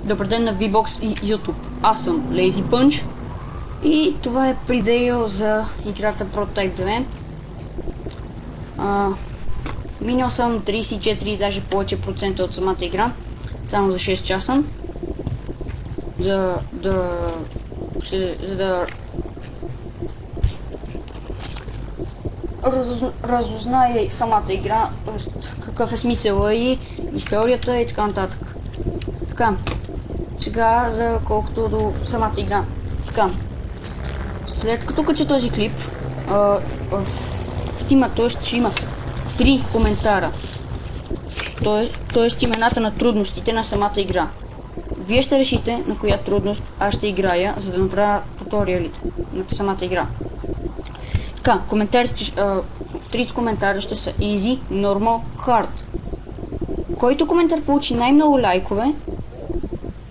Добър ден на VBOX и YouTube. Аз съм Lazy Punch и това е превю за играта Prototype 2. Минал съм 34 даже повече процента от самата игра, само за 6 часа. За да разузная самата игра, какъв е смисъла и историята и така нататък. Така, сега за колкото до самата игра. Така, след като кача този клип, ще има 3 коментара. Тоест имената на трудностите на самата игра. Вие ще решите на коя трудност аз ще играя, за да направя туториалите на самата игра. Така, трите коментара ще са Easy, Normal, Hard. Който коментар получи най-много лайкове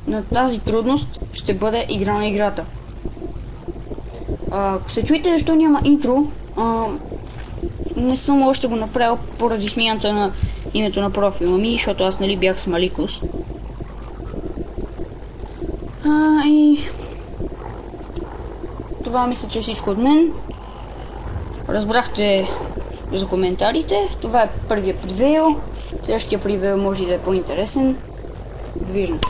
на тази трудност, ще бъде игра на играта. Ако се чуете защо няма интро, не съм още го направил поради смяната на името на профила ми, защото аз бях с Маликус. И това мисля, че е всичко от мен. Разбрахте за коментарите. Това е първият превю. Следващия превю може да е по-интересен. Довиждане.